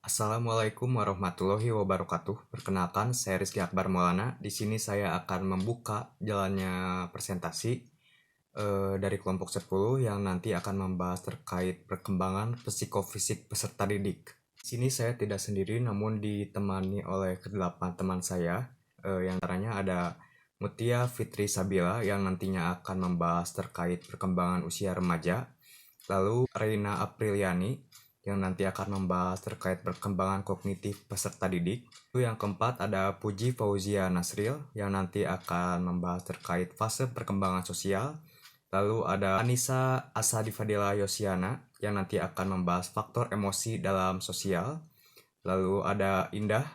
Assalamualaikum warahmatullahi wabarakatuh. Perkenalkan, saya Rizky Akbar Maulana. Di sini saya akan membuka jalannya presentasi dari kelompok 10 yang nanti akan membahas terkait perkembangan psikofisik peserta didik. Di sini saya tidak sendiri, namun ditemani oleh kedelapan teman saya, yang antaranya ada Mutia Fitri Sabila yang nantinya akan membahas terkait perkembangan usia remaja. Lalu Reina Apriliani yang nanti akan membahas terkait perkembangan kognitif peserta didik. Lalu yang keempat ada Puji Fauzia Nasril yang nanti akan membahas terkait fase perkembangan sosial. Lalu ada Anissa Asadifadila Yosiana yang nanti akan membahas faktor emosi dalam sosial. Lalu ada Indah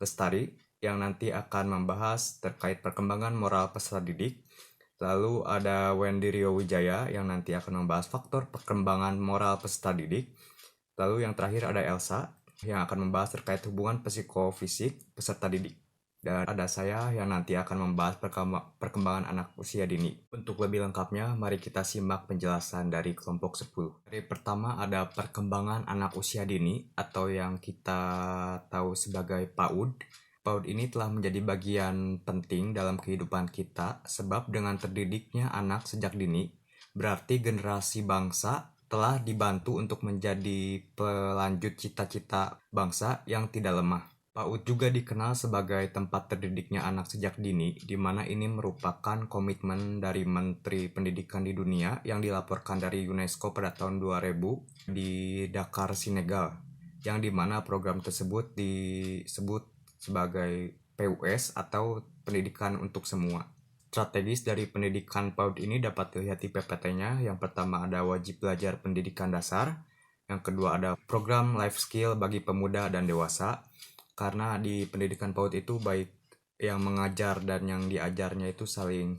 Lestari yang nanti akan membahas terkait perkembangan moral peserta didik. Lalu ada Wendy Rio Wijaya yang nanti akan membahas faktor perkembangan moral peserta didik. Lalu yang terakhir ada Elsa yang akan membahas terkait hubungan psikofisik peserta didik. Dan ada saya yang nanti akan membahas perkembangan anak usia dini. Untuk lebih lengkapnya, mari kita simak penjelasan dari kelompok 10. Dari pertama ada perkembangan anak usia dini atau yang kita tahu sebagai PAUD. PAUD ini telah menjadi bagian penting dalam kehidupan kita sebab dengan terdidiknya anak sejak dini, berarti generasi bangsa telah dibantu untuk menjadi pelanjut cita-cita bangsa yang tidak lemah. PAUD juga dikenal sebagai tempat terdidiknya anak sejak dini, di mana ini merupakan komitmen dari Menteri Pendidikan di dunia yang dilaporkan dari UNESCO pada tahun 2000 di Dakar, Senegal, yang dimana program tersebut disebut sebagai PUS atau Pendidikan untuk Semua. Strategis dari pendidikan PAUD ini dapat dilihat di PPT-nya. Yang pertama ada wajib belajar pendidikan dasar. Yang kedua ada program life skill bagi pemuda dan dewasa. Karena di pendidikan PAUD itu baik yang mengajar dan yang diajarnya itu saling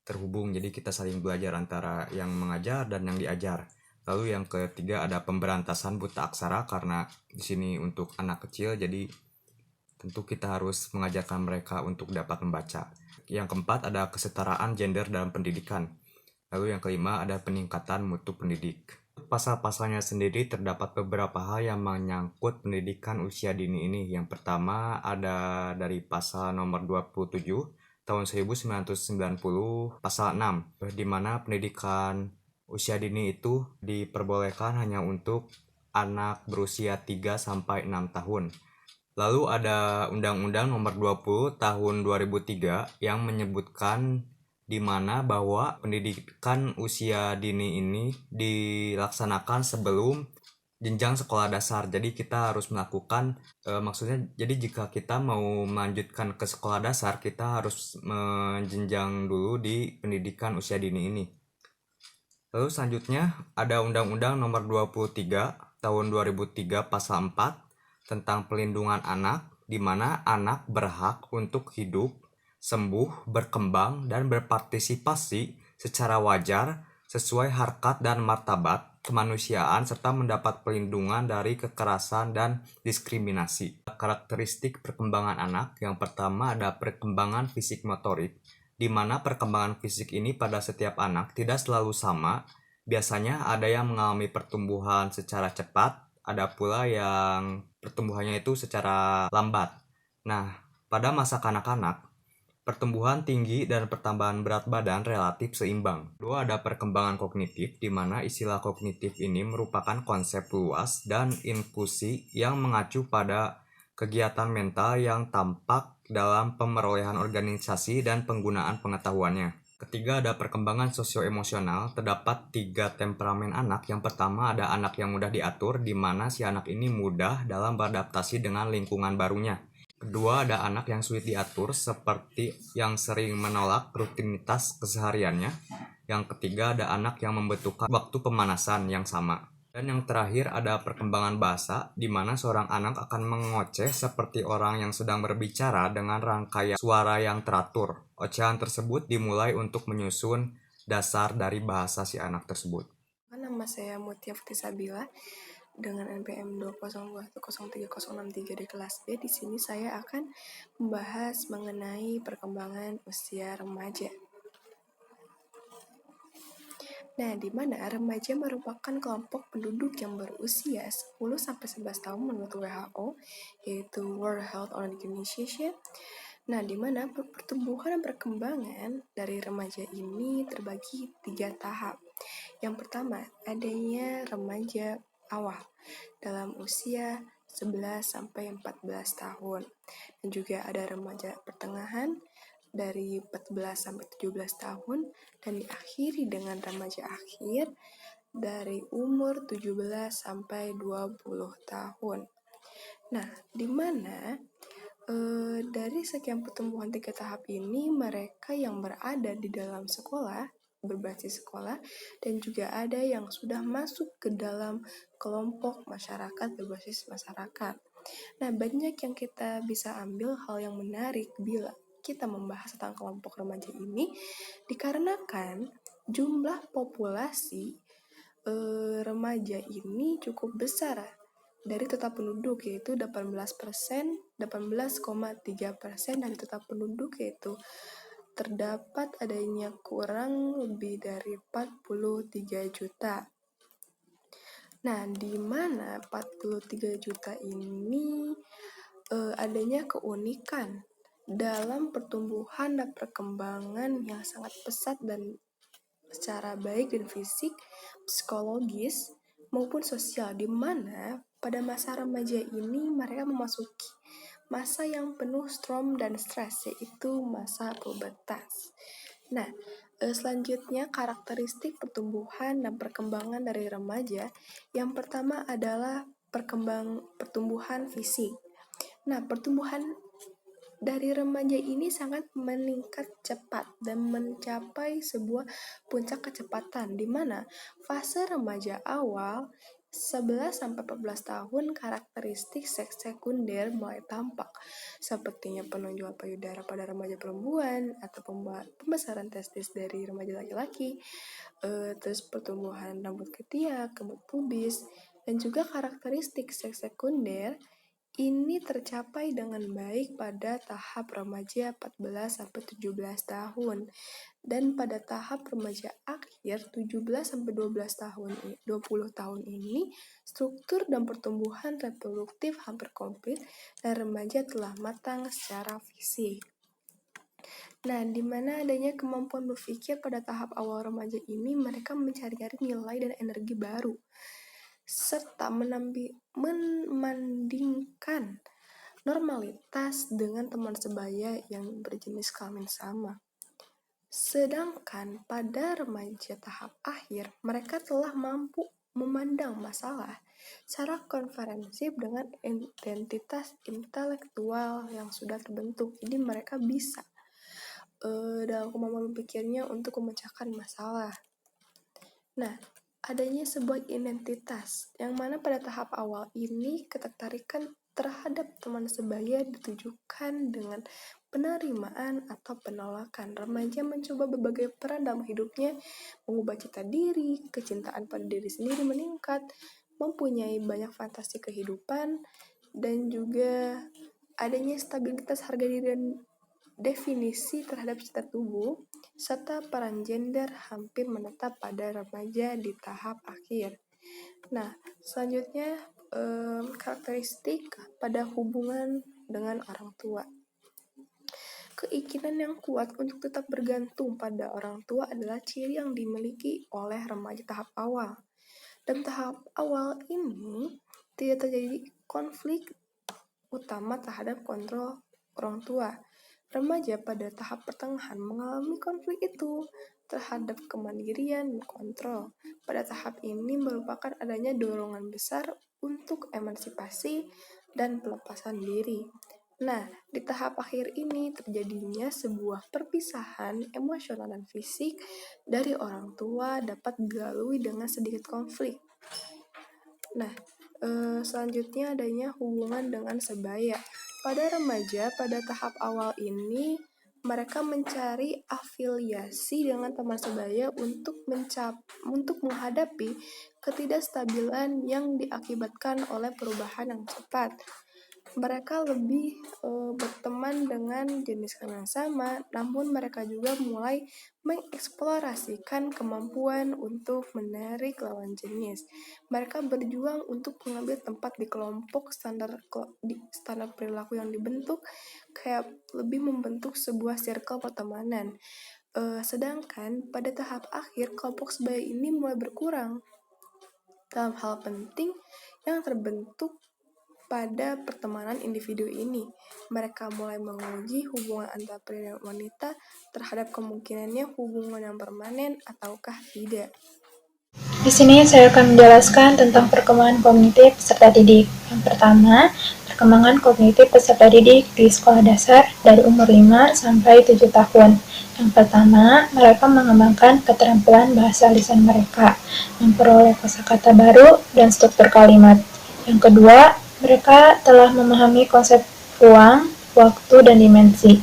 terhubung. Jadi kita saling belajar antara yang mengajar dan yang diajar. Lalu yang ketiga ada pemberantasan buta aksara karena di sini untuk anak kecil, jadi tentu kita harus mengajarkan mereka untuk dapat membaca. Yang keempat ada kesetaraan gender dalam pendidikan. Lalu yang kelima ada peningkatan mutu pendidik. Pasal-pasalnya sendiri terdapat beberapa hal yang menyangkut pendidikan usia dini ini. Yang pertama ada dari pasal nomor 27 tahun 1990 pasal 6, di mana pendidikan usia dini itu diperbolehkan hanya untuk anak berusia 3 sampai 6 tahun. Lalu ada Undang-Undang Nomor 20 Tahun 2003 yang menyebutkan di mana bahwa pendidikan usia dini ini dilaksanakan sebelum jenjang sekolah dasar. Jadi kita harus melakukan maksudnya jadi jika kita mau melanjutkan ke sekolah dasar, kita harus menjenjang dulu di pendidikan usia dini ini. Lalu selanjutnya ada Undang-Undang Nomor 23 Tahun 2003 Pasal 4 tentang pelindungan anak, di mana anak berhak untuk hidup, sembuh, berkembang, dan berpartisipasi secara wajar sesuai harkat dan martabat kemanusiaan serta mendapat pelindungan dari kekerasan dan diskriminasi. Karakteristik perkembangan anak yang pertama ada perkembangan fisik motorik, di mana perkembangan fisik ini pada setiap anak tidak selalu sama. Biasanya ada yang mengalami pertumbuhan secara cepat, ada pula yang pertumbuhannya itu secara lambat. Nah, pada masa kanak-kanak, pertumbuhan tinggi dan pertambahan berat badan relatif seimbang. Kedua ada perkembangan kognitif, di mana istilah kognitif ini merupakan konsep luas dan inklusi yang mengacu pada kegiatan mental yang tampak dalam pemerolehan organisasi dan penggunaan pengetahuannya. Ketiga ada perkembangan sosioemosional. Terdapat 3 temperamen anak. Yang pertama ada anak yang mudah diatur, di mana si anak ini mudah dalam beradaptasi dengan lingkungan barunya. Kedua ada anak yang sulit diatur, seperti yang sering menolak rutinitas kesehariannya. Yang ketiga ada anak yang membutuhkan waktu pemanasan yang sama. Dan yang terakhir ada perkembangan bahasa, di mana seorang anak akan mengoceh seperti orang yang sedang berbicara dengan rangkaian suara yang teratur. Ocehan tersebut dimulai untuk menyusun dasar dari bahasa si anak tersebut. Nama saya Mutia Fitri Sabila dengan NPM 202103063 di kelas B. Di sini saya akan membahas mengenai perkembangan usia remaja. Nah, di mana remaja merupakan kelompok penduduk yang berusia 10-11 tahun menurut WHO, yaitu World Health Organization. Nah, di mana pertumbuhan dan perkembangan dari remaja ini terbagi 3 tahap. Yang pertama, adanya remaja awal dalam usia 11-14 tahun. Dan juga ada remaja pertengahan dari 14-17 tahun dan diakhiri dengan remaja akhir dari umur 17-20 tahun. Nah, di mana dari sekian pertumbuhan 3 tahap ini, mereka yang berada di dalam sekolah, berbasis sekolah, dan juga ada yang sudah masuk ke dalam kelompok masyarakat berbasis masyarakat. Nah, banyak yang kita bisa ambil hal yang menarik bila kita membahas tentang kelompok remaja ini, dikarenakan jumlah populasi remaja ini cukup besar dari total penduduk, yaitu 18,3% dari total penduduk, yaitu terdapat adanya kurang lebih dari 43 juta. Nah, di mana 43 juta ini adanya keunikan dalam pertumbuhan dan perkembangan yang sangat pesat dan secara baik dan fisik, psikologis, maupun sosial, di mana pada masa remaja ini mereka memasuki masa yang penuh storm dan stres, yaitu masa pubertas. Nah, selanjutnya karakteristik pertumbuhan dan perkembangan dari remaja. Yang pertama adalah pertumbuhan fisik. Nah, pertumbuhan dari remaja ini sangat meningkat cepat dan mencapai sebuah puncak kecepatan, di mana fase remaja awal 11-14 tahun karakteristik seks sekunder mulai tampak, sepertinya penonjolan payudara pada remaja perempuan atau pembesaran testis dari remaja laki-laki, terus pertumbuhan rambut ketiak, rambut pubis, dan juga karakteristik seks sekunder ini tercapai dengan baik pada tahap remaja 14-17 tahun. Dan pada tahap remaja akhir 17-20 tahun ini, struktur dan pertumbuhan reproduktif hampir komplit dan remaja telah matang secara fisik. Nah, di mana adanya kemampuan berpikir pada tahap awal remaja ini, mereka mencari-cari nilai dan energi baru, serta memandingkan normalitas dengan teman sebaya yang berjenis kelamin sama. Sedangkan pada remaja tahap akhir, mereka telah mampu memandang masalah secara konferensif dengan identitas intelektual yang sudah terbentuk. Jadi mereka bisa dalam kemampuan berpikirnya untuk memecahkan masalah. Nah, adanya sebuah identitas yang mana pada tahap awal ini ketertarikan terhadap teman sebaya ditujukan dengan penerimaan atau penolakan. Remaja mencoba berbagai peran dalam hidupnya, mengubah cita diri, kecintaan pada diri sendiri meningkat, mempunyai banyak fantasi kehidupan, dan juga adanya stabilitas harga diri dan definisi terhadap cita tubuh, serta peran gender hampir menetap pada remaja di tahap akhir. Nah, selanjutnya karakteristik pada hubungan dengan orang tua. Keinginan yang kuat untuk tetap bergantung pada orang tua adalah ciri yang dimiliki oleh remaja tahap awal. Dan tahap awal ini tidak terjadi konflik utama terhadap kontrol orang tua. Remaja pada tahap pertengahan mengalami konflik itu terhadap kemandirian dan kontrol. Pada tahap ini merupakan adanya dorongan besar untuk emansipasi dan pelepasan diri. Nah, di tahap akhir ini terjadinya sebuah perpisahan emosional dan fisik dari orang tua dapat dilalui dengan sedikit konflik. Nah, selanjutnya adanya hubungan dengan sebaya. Pada remaja, pada tahap awal ini, mereka mencari afiliasi dengan teman sebaya untuk menghadapi ketidakstabilan yang diakibatkan oleh perubahan yang cepat. mereka lebih berteman dengan jenis yang sama, namun mereka juga mulai mengeksplorasikan kemampuan untuk menarik lawan jenis. Mereka berjuang untuk mengambil tempat di kelompok standar perilaku yang dibentuk, kayak lebih membentuk sebuah circle pertemanan. Sedangkan pada tahap akhir, kelompok sebaya ini mulai berkurang dalam hal penting yang terbentuk pada pertemanan individu ini. Mereka mulai menguji hubungan antara pria dan wanita terhadap kemungkinannya hubungan yang permanen ataukah tidak. Di sini saya akan menjelaskan tentang perkembangan kognitif peserta didik. Yang pertama, perkembangan kognitif peserta didik di sekolah dasar dari umur 5 sampai 7 tahun. Yang pertama, mereka mengembangkan keterampilan bahasa lisan mereka, memperoleh kosakata baru dan struktur kalimat. Yang kedua, mereka telah memahami konsep ruang, waktu, dan dimensi.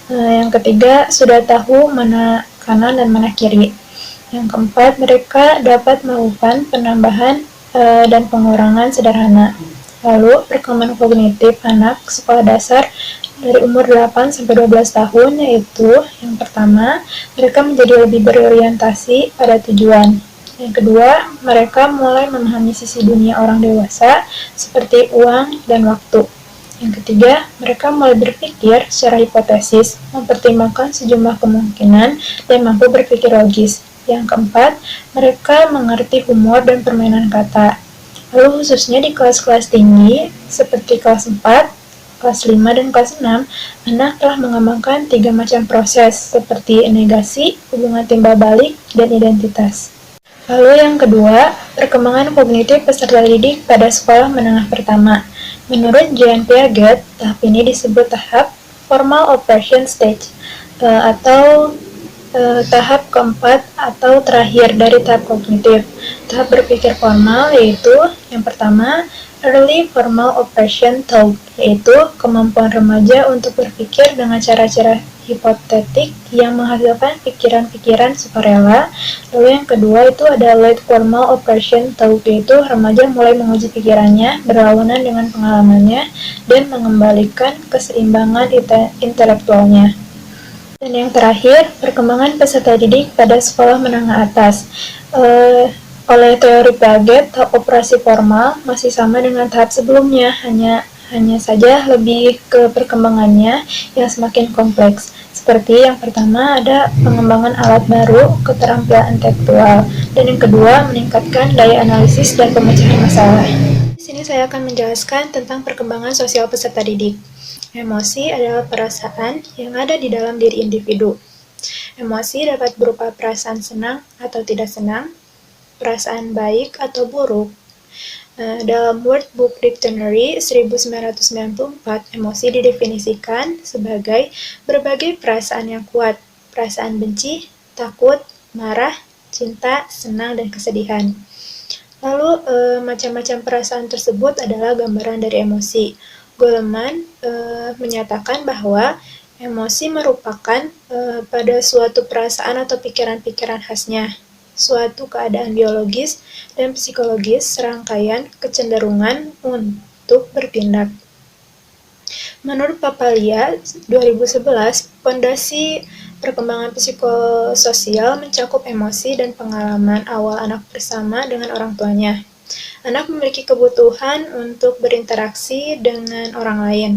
Yang ketiga, sudah tahu mana kanan dan mana kiri. Yang keempat, mereka dapat melakukan penambahan dan pengurangan sederhana. Lalu, perkembangan kognitif anak sekolah dasar dari umur 8 sampai 12 tahun, yaitu yang pertama, mereka menjadi lebih berorientasi pada tujuan. Yang kedua, mereka mulai memahami sisi dunia orang dewasa seperti uang dan waktu. Yang ketiga, mereka mulai berpikir secara hipotesis, mempertimbangkan sejumlah kemungkinan, dan mampu berpikir logis. Yang keempat, mereka mengerti humor dan permainan kata. Lalu khususnya di kelas-kelas tinggi, seperti kelas 4, kelas 5, dan kelas 6, anak telah mengembangkan 3 macam proses, seperti negasi, hubungan timbal balik, dan identitas. Lalu yang kedua, perkembangan kognitif peserta didik pada sekolah menengah pertama. Menurut Jean Piaget, tahap ini disebut tahap formal operation stage, atau tahap keempat atau terakhir dari tahap kognitif. Tahap berpikir formal yaitu yang pertama, early formal operation thought, yaitu kemampuan remaja untuk berpikir dengan cara-cara hipotetik yang menghasilkan pikiran-pikiran sukarela. Lalu yang kedua itu ada late formal operation thought, yaitu remaja mulai menguji pikirannya berlawanan dengan pengalamannya dan mengembalikan keseimbangan intelektualnya. Dan yang terakhir, perkembangan peserta didik pada sekolah menengah atas. Oleh teori Piaget, tahap operasi formal masih sama dengan tahap sebelumnya, hanya saja lebih ke perkembangannya yang semakin kompleks. Seperti yang pertama ada pengembangan alat baru, keterampilan intelektual, dan yang kedua meningkatkan daya analisis dan pemecahan masalah. Di sini saya akan menjelaskan tentang perkembangan sosial peserta didik. Emosi adalah perasaan yang ada di dalam diri individu. Emosi dapat berupa perasaan senang atau tidak senang, perasaan baik atau buruk. Dalam World Book Dictionary 1994, emosi didefinisikan sebagai berbagai perasaan yang kuat, perasaan benci, takut, marah, cinta, senang, dan kesedihan. Lalu, macam-macam perasaan tersebut adalah gambaran dari emosi. Goleman menyatakan bahwa emosi merupakan pada suatu perasaan atau pikiran-pikiran khasnya, suatu keadaan biologis dan psikologis serangkaian kecenderungan untuk bertindak. Menurut Papalia 2011, Fondasi Perkembangan Psikososial mencakup emosi dan pengalaman awal anak bersama dengan orang tuanya. Anak memiliki kebutuhan untuk berinteraksi dengan orang lain.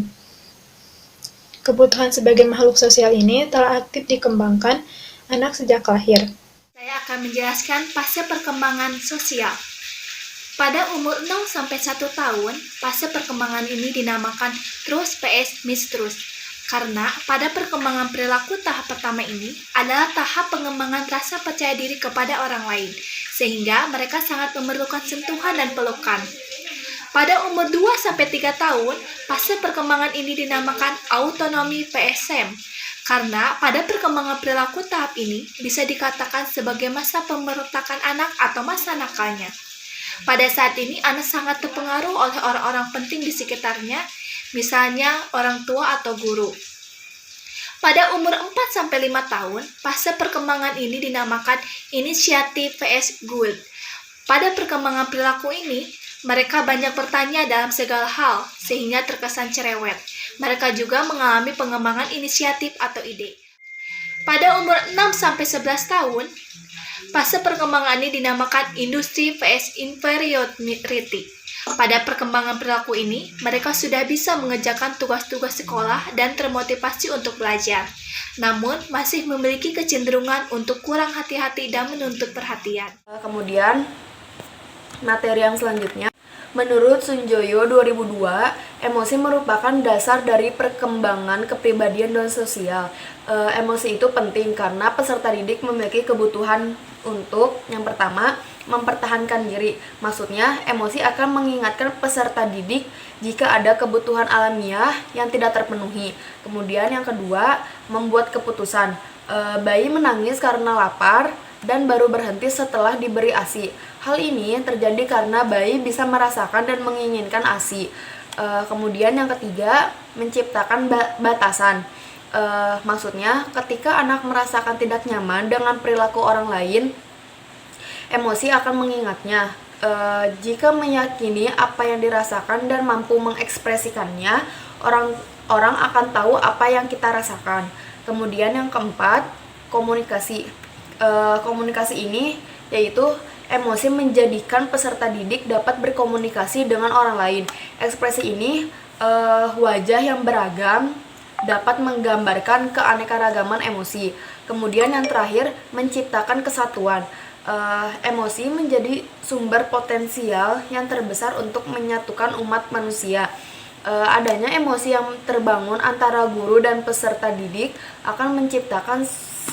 Kebutuhan sebagai makhluk sosial ini telah aktif dikembangkan anak sejak lahir. Saya akan menjelaskan fase perkembangan sosial. Pada umur 0-1 tahun, fase perkembangan ini dinamakan trust vs mistrust. Karena pada perkembangan perilaku tahap pertama ini adalah tahap pengembangan rasa percaya diri kepada orang lain, sehingga mereka sangat memerlukan sentuhan dan pelukan. Pada umur 2-3 tahun, fase perkembangan ini dinamakan autonomi PSM. Karena pada perkembangan perilaku tahap ini bisa dikatakan sebagai masa pemberontakan anak atau masa nakalnya. Pada saat ini, anak sangat terpengaruh oleh orang-orang penting di sekitarnya, misalnya orang tua atau guru. Pada umur 4-5 tahun, fase perkembangan ini dinamakan inisiatif vs goal. Pada perkembangan perilaku ini, Mereka banyak bertanya dalam segala hal, sehingga terkesan cerewet. Mereka juga mengalami pengembangan inisiatif atau ide. Pada umur 6-11 tahun, fase perkembangan ini dinamakan industri vs inferiority. Pada perkembangan perilaku ini, mereka sudah bisa mengerjakan tugas-tugas sekolah dan termotivasi untuk belajar. Namun, masih memiliki kecenderungan untuk kurang hati-hati dan menuntut perhatian. Kemudian, materi yang selanjutnya. Menurut Sunjoyo 2002, emosi merupakan dasar dari perkembangan kepribadian dan sosial. Emosi itu penting karena peserta didik memiliki kebutuhan untuk, yang pertama, mempertahankan diri. Maksudnya, emosi akan mengingatkan peserta didik jika ada kebutuhan alamiah yang tidak terpenuhi. Kemudian yang kedua, membuat keputusan. Bayi menangis karena lapar dan baru berhenti setelah diberi ASI. Hal ini terjadi karena bayi bisa merasakan dan menginginkan ASI. Kemudian yang ketiga, menciptakan batasan. Maksudnya, ketika anak merasakan tidak nyaman dengan perilaku orang lain, emosi akan mengingatnya. Jika meyakini apa yang dirasakan dan mampu mengekspresikannya, orang akan tahu apa yang kita rasakan. Kemudian yang keempat, komunikasi. Komunikasi ini yaitu emosi menjadikan peserta didik dapat berkomunikasi dengan orang lain. Ekspresi ini wajah yang beragam dapat menggambarkan keanekaragaman emosi. Kemudian yang terakhir, menciptakan kesatuan. Emosi menjadi sumber potensial yang terbesar untuk menyatukan umat manusia. Adanya emosi yang terbangun antara guru dan peserta didik akan menciptakan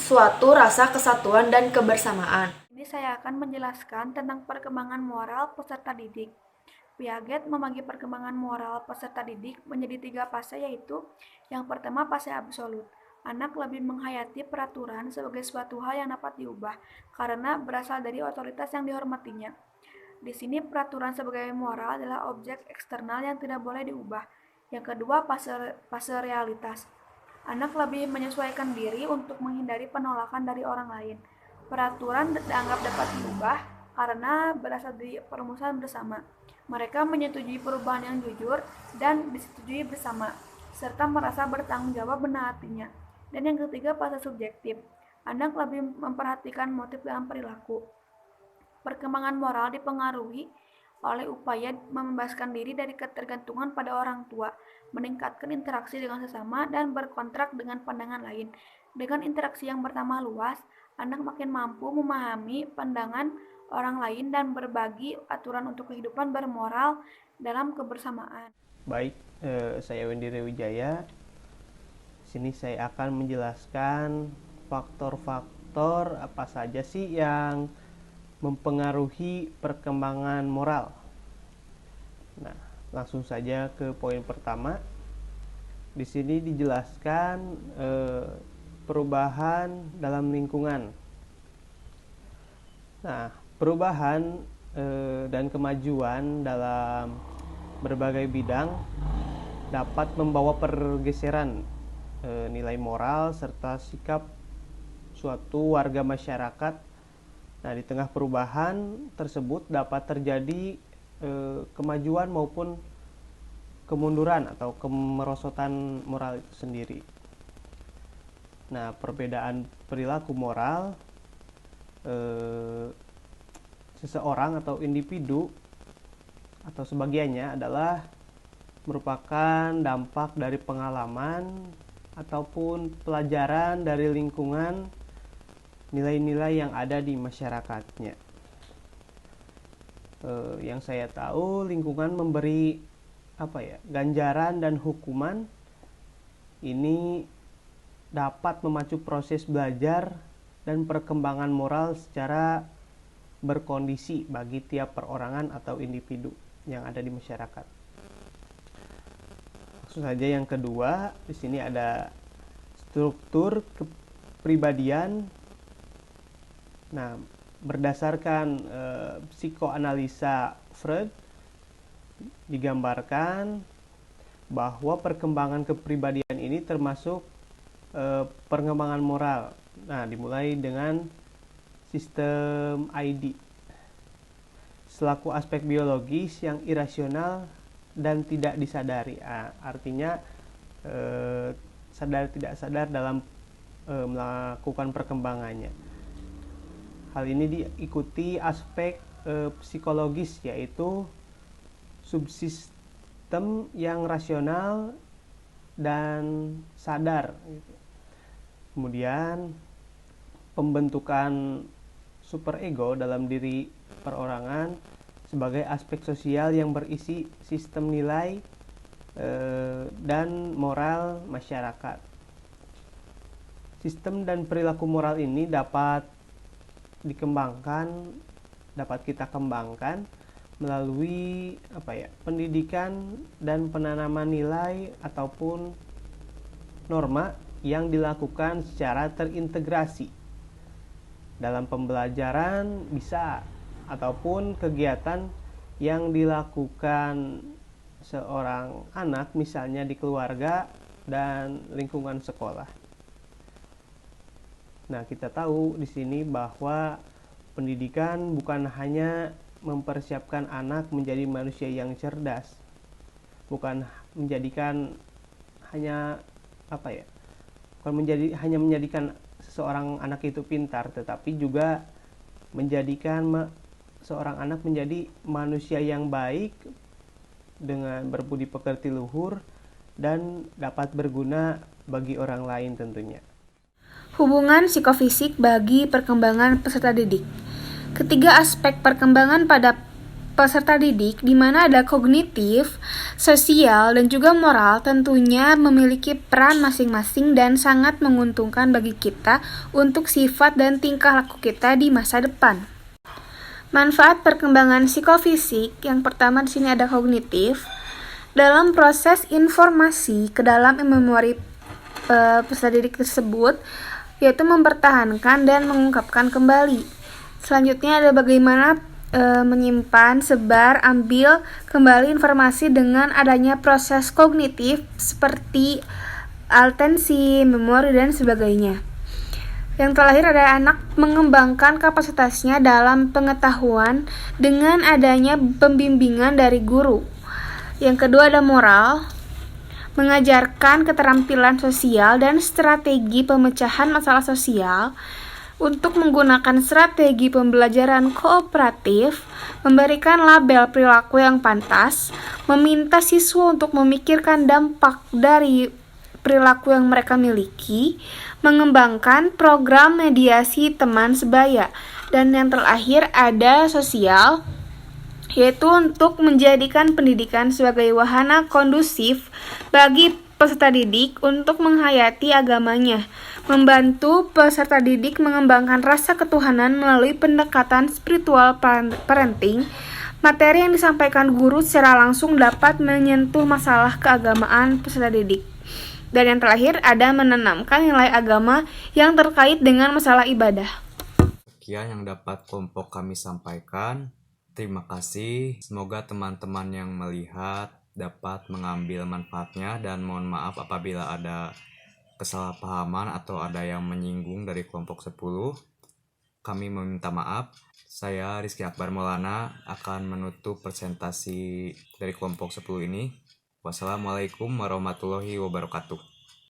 suatu rasa kesatuan dan kebersamaan. Ini saya akan menjelaskan tentang perkembangan moral peserta didik. Piaget membagi perkembangan moral peserta didik menjadi 3 fase, yaitu yang pertama fase absolut. Anak lebih menghayati peraturan sebagai suatu hal yang dapat diubah karena berasal dari otoritas yang dihormatinya. Di sini peraturan sebagai moral adalah objek eksternal yang tidak boleh diubah. Yang kedua fase realitas. Anak lebih menyesuaikan diri untuk menghindari penolakan dari orang lain. Peraturan dianggap dapat diubah karena berasal dari perumusan bersama. Mereka menyetujui perubahan yang jujur dan disetujui bersama, serta merasa bertanggung jawab menaatinya. Dan yang ketiga, fase subjektif. Anak lebih memperhatikan motif dalam perilaku. Perkembangan moral dipengaruhi oleh upaya membebaskan diri dari ketergantungan pada orang tua, meningkatkan interaksi dengan sesama, dan berkontrak dengan pandangan lain. Dengan interaksi yang bertambah luas, anak makin mampu memahami pandangan orang lain dan berbagi aturan untuk kehidupan bermoral dalam kebersamaan. Baik, saya Wendy Wijaya. Sini saya akan menjelaskan faktor-faktor apa saja sih yang mempengaruhi perkembangan moral. Nah, langsung saja ke poin pertama. Di sini dijelaskan perubahan dalam lingkungan. Nah, perubahan dan kemajuan dalam berbagai bidang dapat membawa pergeseran nilai moral serta sikap suatu warga masyarakat. Nah, di tengah perubahan tersebut dapat terjadi kemajuan maupun kemunduran atau kemerosotan moral itu sendiri. Nah, perbedaan perilaku moral seseorang atau individu atau sebagiannya adalah merupakan dampak dari pengalaman ataupun pelajaran dari lingkungan, nilai-nilai yang ada di masyarakatnya. Yang saya tahu, lingkungan memberi ganjaran dan hukuman ini dapat memacu proses belajar dan perkembangan moral secara berkondisi bagi tiap perorangan atau individu yang ada di masyarakat. Langsung saja yang kedua, di sini ada struktur kepribadian. Nah, berdasarkan psikoanalisa Freud digambarkan bahwa perkembangan kepribadian ini termasuk perkembangan moral. Nah, dimulai dengan sistem ID. selaku aspek biologis yang irasional dan tidak disadari. Artinya sadar tidak sadar dalam melakukan perkembangannya. Hal ini diikuti aspek psikologis, yaitu subsistem yang rasional dan sadar. Kemudian pembentukan superego dalam diri perorangan sebagai aspek sosial yang berisi sistem nilai dan moral masyarakat. Sistem dan perilaku moral ini dapat kita kembangkan melalui pendidikan dan penanaman nilai ataupun norma yang dilakukan secara terintegrasi dalam pembelajaran bisa, ataupun kegiatan yang dilakukan seorang anak misalnya di keluarga dan lingkungan sekolah. Nah, kita tahu di sini bahwa pendidikan bukan hanya mempersiapkan anak menjadi manusia yang cerdas, bukan menjadikan hanya menjadikan seorang anak itu pintar, tetapi juga menjadikan seorang anak menjadi manusia yang baik dengan berbudi pekerti luhur dan dapat berguna bagi orang lain tentunya. Hubungan psikofisik bagi perkembangan peserta didik. Ketiga aspek perkembangan pada peserta didik, di mana ada kognitif, sosial, dan juga moral, tentunya memiliki peran masing-masing dan sangat menguntungkan bagi kita untuk sifat dan tingkah laku kita di masa depan. Manfaat perkembangan psikofisik, yang pertama di sini ada kognitif, dalam proses informasi ke dalam memori peserta didik tersebut, yaitu mempertahankan dan mengungkapkan kembali. Selanjutnya ada bagaimana menyimpan, sebar, ambil kembali informasi dengan adanya proses kognitif seperti atensi, memori, dan sebagainya. Yang terakhir ada anak mengembangkan kapasitasnya dalam pengetahuan dengan adanya pembimbingan dari guru. Yang kedua ada moral, mengajarkan keterampilan sosial dan strategi pemecahan masalah sosial untuk menggunakan strategi pembelajaran kooperatif, memberikan label perilaku yang pantas, meminta siswa untuk memikirkan dampak dari perilaku yang mereka miliki, mengembangkan program mediasi teman sebaya. Dan yang terakhir ada sosial, yaitu untuk menjadikan pendidikan sebagai wahana kondusif bagi peserta didik untuk menghayati agamanya, membantu peserta didik mengembangkan rasa ketuhanan melalui pendekatan spiritual parenting. Materi yang disampaikan guru secara langsung dapat menyentuh masalah keagamaan peserta didik. Dan yang terakhir ada menanamkan nilai agama yang terkait dengan masalah ibadah. Sekian yang dapat kelompok kami sampaikan. Terima kasih. Semoga teman-teman yang melihat dapat mengambil manfaatnya, dan mohon maaf apabila ada kesalahpahaman atau ada yang menyinggung dari kelompok 10. Kami meminta maaf. Saya Rizky Akbar Maulana akan menutup presentasi dari kelompok 10 ini. Wassalamualaikum warahmatullahi wabarakatuh.